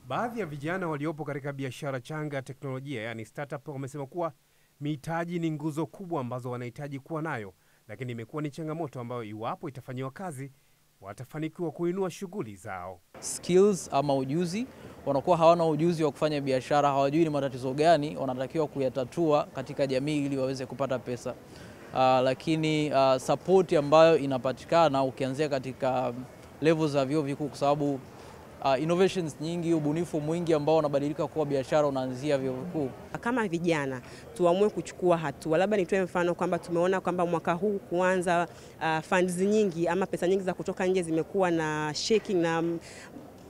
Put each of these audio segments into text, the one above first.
Baadhi ya vijana waliopo katika biashara changa ya teknolojia yani startup wamesema kuwa mitaji ni nguzo kubwa ambazo wanahitaji kuwa nayo, lakini imekuwa ni changamoto ambayo iwapo itafanyiwa kazi watafanikiwa kuinua shughuli zao. Skills ama ujuzi, wanakuwa hawana ujuzi wa kufanya biashara, hawajui ni matatizo gani wanatakiwa kuyatatua katika jamii ili waweze kupata pesa. Lakini support ambayo inapatikana ukianzia katika levels za vyuo vikuu, kwa sababu innovations nyingi, ubunifu mwingi ambao unabadilika kuwa biashara unaanzia vyuo vikuu. Kama vijana tuamue kuchukua hatua. Labda nitoe mfano kwamba tumeona kwamba mwaka huu kuanza funds nyingi ama pesa nyingi za kutoka nje zimekuwa na shaking na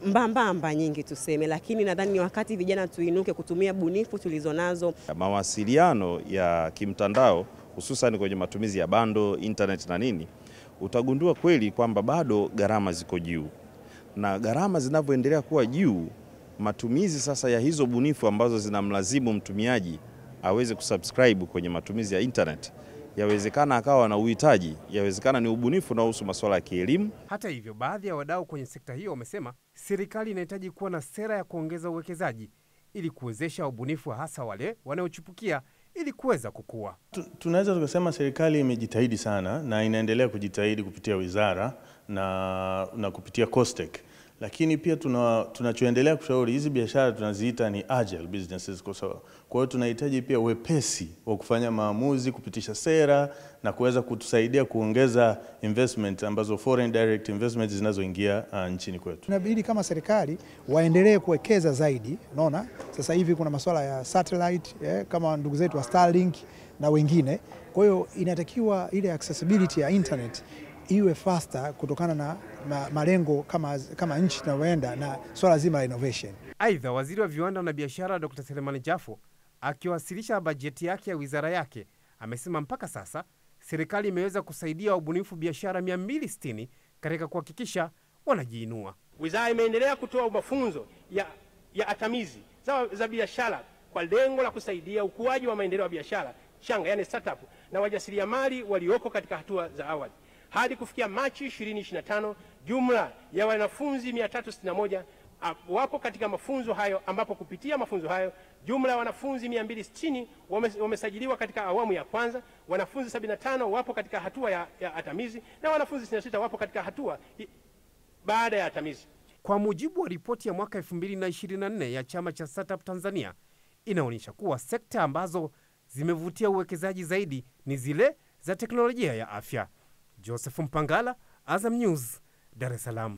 mbamba nyingi tuseme, lakini nadhani ni wakati vijana tuinuke kutumia bunifu tulizonazo. Mawasiliano ya kimtandao hususan kwenye matumizi ya bando, internet na nini, utagundua kweli kwamba bado gharama ziko juu. Na gharama zinavyoendelea kuwa juu, matumizi sasa ya hizo bunifu ambazo zinamlazimu mtumiaji aweze kusubscribe kwenye matumizi ya internet, yawezekana akawa na uhitaji, yawezekana ni ubunifu unaohusu masuala ya kielimu. Hata hivyo, baadhi ya wadau kwenye sekta hiyo wamesema serikali inahitaji kuwa na sera ya kuongeza uwekezaji ili kuwezesha ubunifu hasa wale wanaochipukia ili kuweza kukua. Tunaweza tukasema serikali imejitahidi sana na inaendelea kujitahidi kupitia wizara na kupitia COSTECH. Lakini pia tunachoendelea kushauri, hizi biashara tunaziita ni agile businesses kwa hiyo tunahitaji pia wepesi wa kufanya maamuzi, kupitisha sera na kuweza kutusaidia kuongeza investment ambazo foreign direct investment zinazoingia nchini kwetu. Tunabidi kama serikali waendelee kuwekeza zaidi. Unaona, sasa hivi kuna masuala ya satellite kama ndugu zetu wa Starlink na wengine. Kwa hiyo inatakiwa ile accessibility ya internet iwe faster kutokana na malengo kama nchi tunavyoenda na swala zima la innovation. Aidha, waziri wa viwanda na biashara Dr. Selemani Jafo akiwasilisha bajeti yake ya wizara yake amesema mpaka sasa serikali imeweza kusaidia wabunifu biashara 260 katika kuhakikisha wanajiinua. Wizara imeendelea kutoa mafunzo ya atamizi za biashara kwa lengo la kusaidia ukuaji wa maendeleo ya biashara changa yani startup na wajasiriamali walioko katika hatua za awali. Hadi kufikia Machi 2025, jumla ya wanafunzi 361 wapo katika mafunzo hayo, ambapo kupitia mafunzo hayo jumla ya wanafunzi 260 wamesajiliwa katika awamu ya kwanza, wanafunzi 75 wapo katika hatua ya atamizi na wanafunzi 66 wapo katika hatua baada ya atamizi. Kwa mujibu wa ripoti ya mwaka 2024 ya Chama cha Startup Tanzania, inaonyesha kuwa sekta ambazo zimevutia uwekezaji zaidi ni zile za teknolojia ya afya. Joseph Mpangala, Azam News, Dar es Salaam.